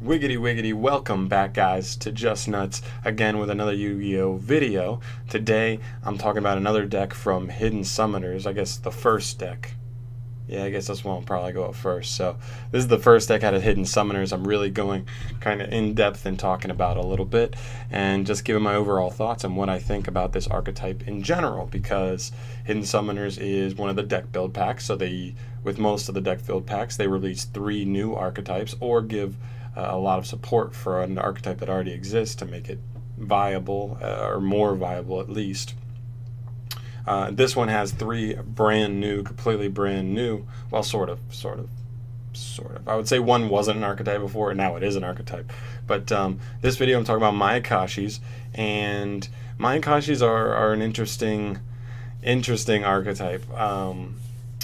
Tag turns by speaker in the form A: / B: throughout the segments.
A: Wiggity wiggity, welcome back guys to Just Nuts again with another Yu-Gi-Oh video. Today I'm talking about another deck from Hidden Summoners, I guess the first deck. Yeah, I guess this one will probably go up first. So this is the first deck out of Hidden Summoners. I'm really going kind of in depth and talking about a little bit and just giving my overall thoughts on what I think about this archetype in general, because Hidden Summoners is one of the deck build packs. So with most of the deck build packs, they release 3 new archetypes or give a lot of support for an archetype that already exists to make it viable, or more viable at least. This one has 3 brand new, completely brand new, well, sort of. I would say one wasn't an archetype before, and now it is an archetype. But this video I'm talking about Mayakashis, and Mayakashis are an interesting archetype.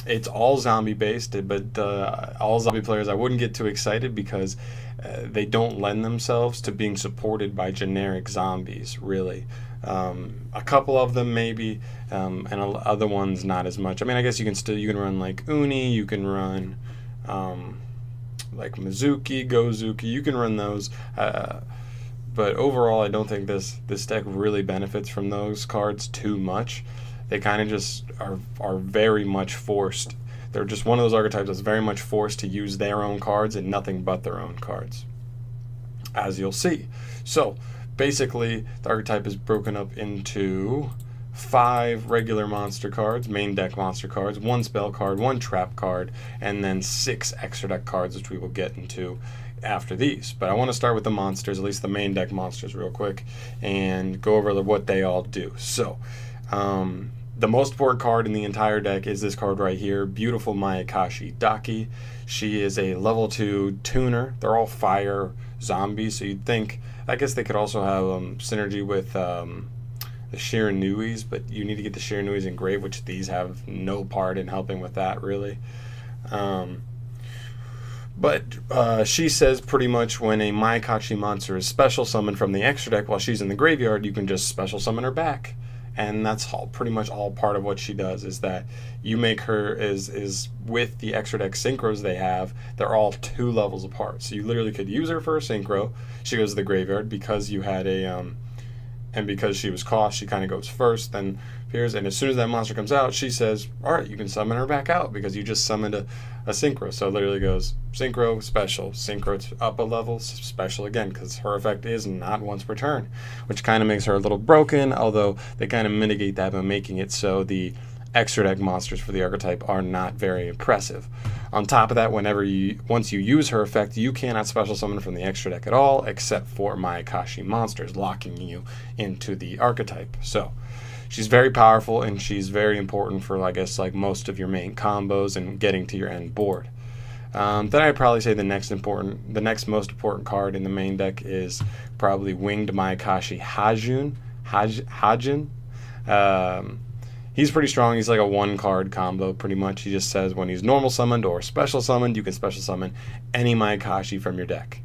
A: It's all zombie based, but all zombie players, I wouldn't get too excited because they don't lend themselves to being supported by generic zombies, really. A couple of them maybe, and other ones not as much. I mean, I guess you can run like Uni, you can run like Mizuki, Gozuki, you can run those. But overall, I don't think this deck really benefits from those cards too much. They kind of just are very much forced. They're just one of those archetypes that's very much forced to use their own cards and nothing but their own cards, as you'll see. So basically, the archetype is broken up into 5 regular monster cards, main deck monster cards, 1 spell card, 1 trap card, and then 6 extra deck cards, which we will get into after these. But I want to start with the monsters, at least the main deck monsters, real quick, and go over what they all do. So the most important card in the entire deck is this card right here, beautiful Mayakashi Daki. She is a level 2 tuner. They're all fire zombies, so you'd think, I guess they could also have synergy with the Shiranuis, but you need to get the Shiranuis engraved, which these have no part in helping with that, really. But she says pretty much when a Mayakashi monster is special summoned from the extra deck while she's in the graveyard, you can just special summon her back. And that's pretty much all part of what she does, is that you make her, is with the extra deck synchros they have, they're all 2 levels apart. So you literally could use her for a synchro. She goes to the graveyard because you had and because she was cost, she kind of goes first, then appears, and as soon as that monster comes out, she says, alright, you can summon her back out because you just summoned a synchro. So it literally goes synchro, special, synchro up a level, special again, because her effect is not once per turn, which kind of makes her a little broken, although they kind of mitigate that by making it so the extra deck monsters for the archetype are not very impressive. On top of that, once you use her effect, you cannot special summon from the extra deck at all, except for Mayakashi monsters, locking you into the archetype. So she's very powerful, and she's very important for, I guess, like most of your main combos and getting to your end board. Then I'd probably say the next most important card in the main deck is probably Winged Mayakashi Hajin. He's pretty strong. He's like a 1-card combo, pretty much. He just says when he's normal summoned or special summoned, you can special summon any Mayakashi from your deck.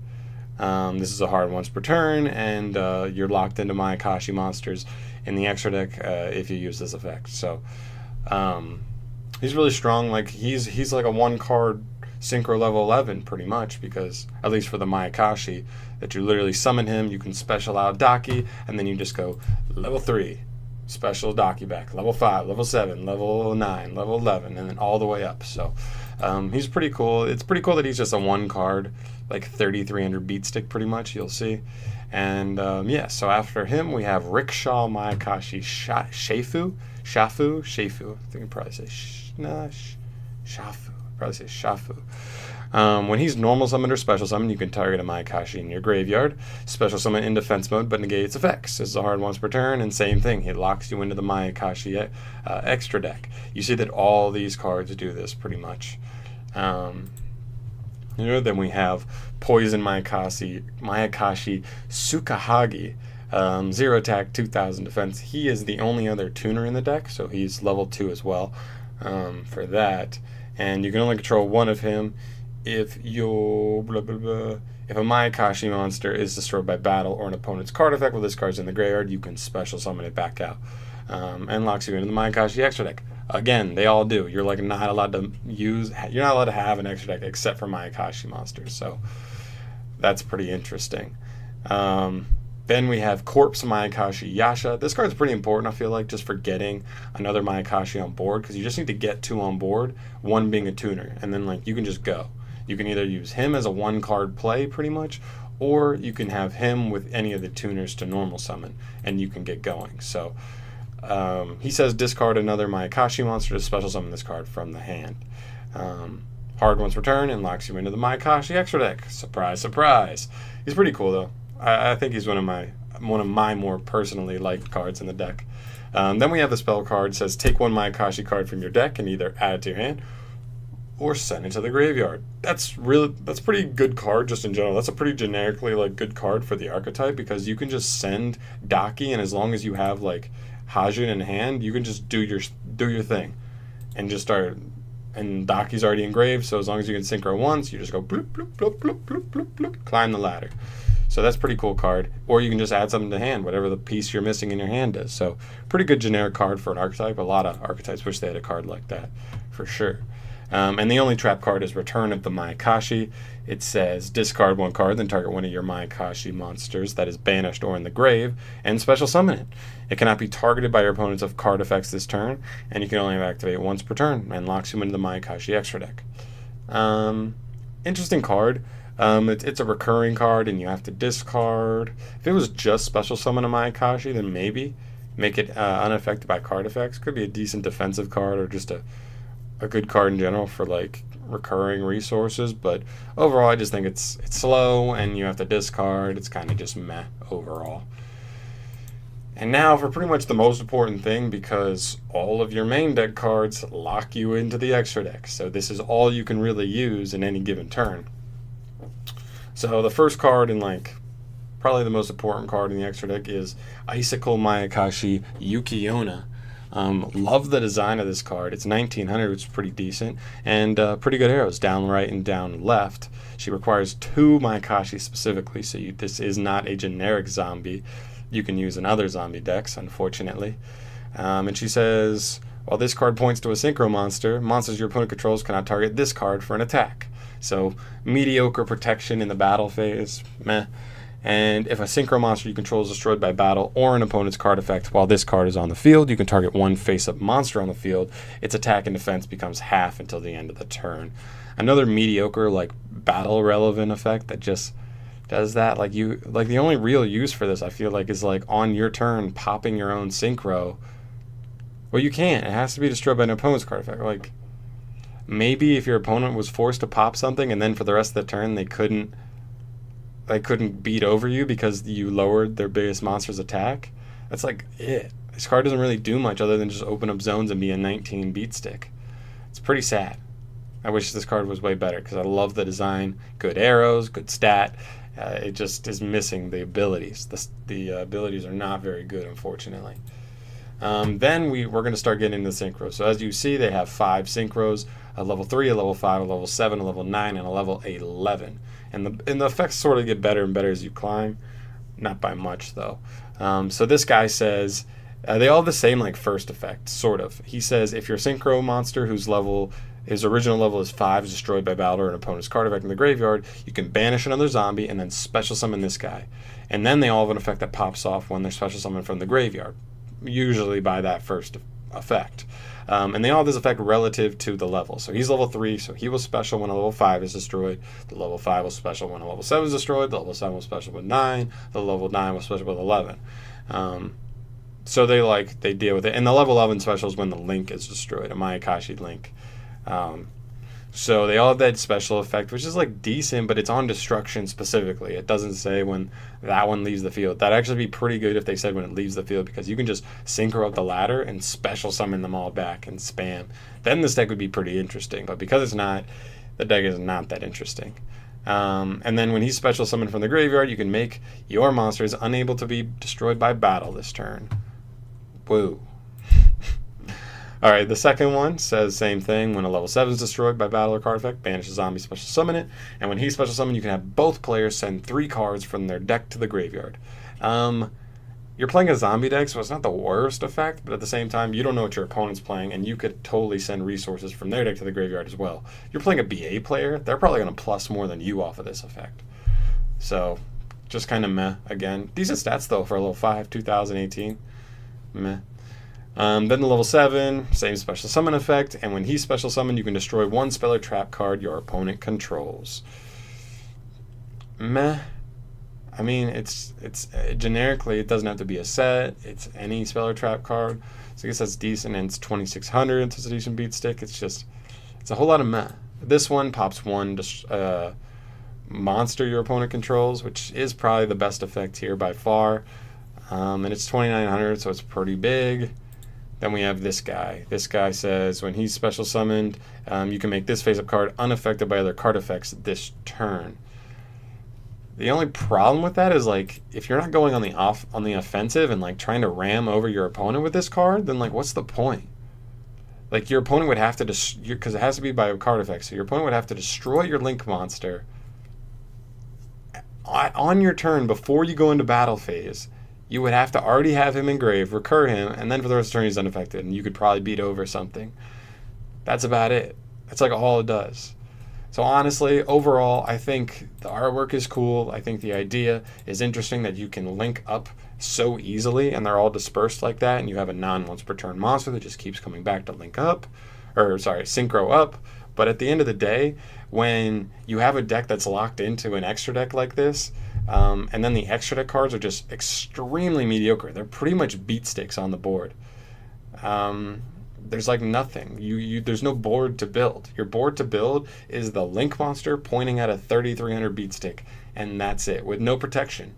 A: This is a hard once per turn, and you're locked into Mayakashi monsters in the extra deck if you use this effect. So he's really strong. Like he's like a 1-card synchro level 11, pretty much, because at least for the Mayakashi, that you literally summon him, you can special out Daki, and then you just go level 3. Special Daki back, level 5, level 7, level 9, level 11, and then all the way up. So he's pretty cool. It's pretty cool that he's just a 1-card, like 3300 beat stick, pretty much, you'll see. And yeah, so after him we have Rickshaw Mayakashi Shafu. I think I'd probably say Shafu. Probably say Shafu. When he's normal summoned or special summoned, you can target a Mayakashi in your graveyard, special summon in defense mode, but negate its effects. This is a hard once per turn, and same thing, it locks you into the Mayakashi extra deck. You see that all these cards do this pretty much. Then we have Poison Mayakashi Tsukahagi, 0 attack, 2000 defense. He is the only other tuner in the deck, so he's level 2 as well for that. And you can only control 1 of him. If a Mayakashi monster is destroyed by battle or an opponent's card effect while this card's in the graveyard, you can special summon it back out and locks you into the Mayakashi extra deck. Again, they all do. You're not allowed to have an extra deck except for Mayakashi monsters. So That's pretty interesting. Then we have Corpse Mayakashi Yasha. This card's pretty important, I feel like, just for getting another Mayakashi on board, because you just need to get 2 on board, one being a tuner, and then like you can just go. You can either use him as a 1-card play, pretty much, or you can have him with any of the tuners to normal summon, and you can get going. So he says discard another Mayakashi monster to special summon this card from the hand. Hard once return and locks you into the Mayakashi extra deck. Surprise, surprise. He's pretty cool though. I think he's one of my more personally liked cards in the deck. Then we have the spell card. It says take 1 Mayakashi card from your deck and either add it to your hand or send it to the graveyard. That's pretty good card just in general. That's a pretty generically like good card for the archetype, because you can just send Daki, and as long as you have like Hajin in hand, you can just do your thing and just start. And Daki's already engraved, so as long as you can synchro once, you just go bloop, bloop, bloop, bloop, bloop, bloop, bloop, climb the ladder. So that's a pretty cool card. Or you can just add something to hand, whatever the piece you're missing in your hand is. So pretty good generic card for an archetype. A lot of archetypes wish they had a card like that, for sure. And the only trap card is Return of the Mayakashi. It says discard 1 card, then target one of your Mayakashi monsters that is banished or in the grave, and special summon it. It cannot be targeted by your opponents of card effects this turn, and you can only activate once per turn, and locks you into the Mayakashi extra deck. Interesting card. It's a recurring card, and you have to discard. If it was just special summon a Mayakashi, then maybe make it unaffected by card effects. Could be a decent defensive card, or just a good card in general for like recurring resources. But overall, I just think it's slow, and you have to discard. It's kind of just meh overall. And now for pretty much the most important thing, because all of your main deck cards lock you into the extra deck. So this is all you can really use in any given turn. So the first card, and like probably the most important card in the extra deck, is Icicle Mayakashi Yukiona. Love the design of this card. It's 1900, which is pretty decent, and pretty good arrows down right and down left. She requires 2 Mayakashi specifically, so this is not a generic zombie. You can use in other zombie decks, unfortunately. And she says, while this card points to a synchro monster, monsters your opponent controls cannot target this card for an attack. So mediocre protection in the battle phase, meh. And if a synchro monster you control is destroyed by battle or an opponent's card effect while this card is on the field, you can target 1 face-up monster on the field. Its attack and defense becomes half until the end of the turn. Another mediocre, like, battle-relevant effect that just does that. Like the only real use for this, I feel like, is like on your turn popping your own synchro. Well, you can't. It has to be destroyed by an opponent's card effect. Like, maybe if your opponent was forced to pop something and then for the rest of the turn they couldn't beat over you because you lowered their biggest monster's attack. That's like it. This card doesn't really do much other than just open up zones and be a 19 beat stick. It's pretty sad. I wish this card was way better because I love the design. Good arrows, good stat. It just is missing the abilities. The abilities are not very good, unfortunately. Then we're going to start getting into synchros. So as you see, they have 5 synchros, a level 3, a level 5, a level 7, a level 9, and a level 11. And the effects sort of get better and better as you climb. Not by much, though. So this guy says, they all have the same like first effect, sort of. He says, if your synchro monster his original level is 5 is destroyed by battle or an opponent's card effect in the graveyard, you can banish another zombie and then special summon this guy. And then they all have an effect that pops off when they're special summoned from the graveyard, usually by that first effect. And they all have this effect relative to the level. So he's level 3, so he will special when a level 5 is destroyed. The level 5 will special when a level 7 is destroyed. The level 7 will special with 9. The level 9 will special with 11. So they deal with it. And the level 11 special is when the link is destroyed, a Mayakashi link. So they all have that special effect, which is like decent, but it's on destruction specifically. It doesn't say when that one leaves the field. That'd actually be pretty good if they said when it leaves the field, because you can just synchro up the ladder and special summon them all back and spam. Then this deck would be pretty interesting, but because it's not, the deck is not that interesting. And then when he's special summoned from the graveyard, you can make your monsters unable to be destroyed by battle this turn. Woo. All right, the second one says same thing. When a level 7 is destroyed by battle or card effect, banish a zombie, special summon it. And when he's special summoned, you can have both players send 3 cards from their deck to the graveyard. You're playing a zombie deck, so it's not the worst effect, but at the same time, you don't know what your opponent's playing, and you could totally send resources from their deck to the graveyard as well. You're playing a BA player, they're probably going to plus more than you off of this effect. So just kind of meh again. Decent stats though for a level 5, 2018. Meh. Then the level 7, same special summon effect, and when he's special summoned, you can destroy one spell or trap card your opponent controls. Meh. I mean, it's generically, it doesn't have to be a set. It's any spell or trap card. So I guess that's decent, and it's 2600, so it's a decent beat stick. It's a whole lot of meh. This one pops one monster your opponent controls, which is probably the best effect here by far. And it's 2900, so it's pretty big. Then we have this guy. This guy says when he's special summoned, you can make this face-up card unaffected by other card effects this turn. The only problem with that is, like, if you're not going on the offensive and like trying to ram over your opponent with this card, then like what's the point? Like, your opponent would have to because it has to be by a card effect. So your opponent would have to destroy your Link monster on your turn before you go into battle phase. You would have to already have him engraved, recur him, and then for the rest of the turn he's unaffected, and you could probably beat over something. That's about it. That's like all it does. So honestly, overall, I think the artwork is cool. I think the idea is interesting that you can link up so easily, and they're all dispersed like that, and you have a non-once per turn monster that just keeps coming back to link up, synchro up. But at the end of the day, when you have a deck that's locked into an extra deck like this, and then the extra deck cards are just extremely mediocre. They're pretty much beat sticks on the board. There's like nothing. There's no board to build. Your board to build is the Link monster pointing at a 3300 beat stick, and that's it, with no protection.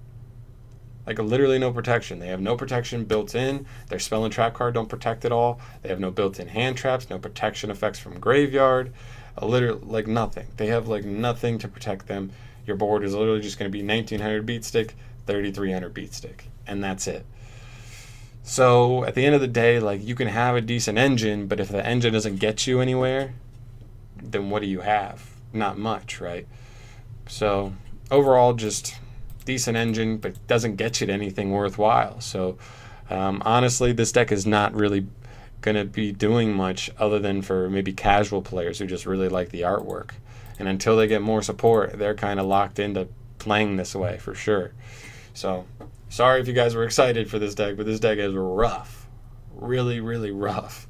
A: Like, literally no protection. They have no protection built in. Their spell and trap card don't protect at all. They have no built-in hand traps, no protection effects from graveyard. Literally, like, nothing. They have like nothing to protect them. Your board is literally just going to be 1900 beat stick, 3300 beat stick, and that's it. So at the end of the day, like, you can have a decent engine, but if the engine doesn't get you anywhere, then what do you have? Not much, right? So overall, just decent engine, but doesn't get you to anything worthwhile. So honestly, this deck is not really going to be doing much other than for maybe casual players who just really like the artwork. And until they get more support, they're kind of locked into playing this way for sure. So sorry if you guys were excited for this deck, but this deck is rough. Really, really rough.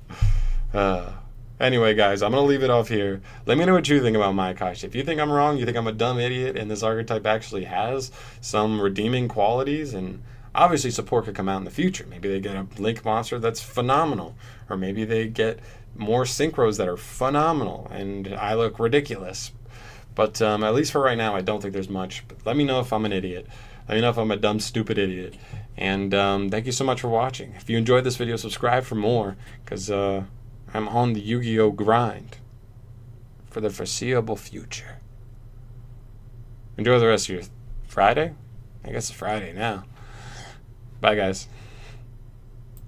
A: Anyway, guys, I'm going to leave it off here. Let me know what you think about Mayakashi. If you think I'm wrong, you think I'm a dumb idiot, and this archetype actually has some redeeming qualities, and obviously support could come out in the future. Maybe they get a Link monster that's phenomenal, or maybe they get more synchros that are phenomenal, and I look ridiculous. But at least for right now, I don't think there's much. But let me know if I'm an idiot. Let me know if I'm a dumb, stupid idiot. And thank you so much for watching. If you enjoyed this video, subscribe for more, because I'm on the Yu-Gi-Oh! Grind for the foreseeable future. Enjoy the rest of your Friday? I guess it's Friday now. Bye, guys.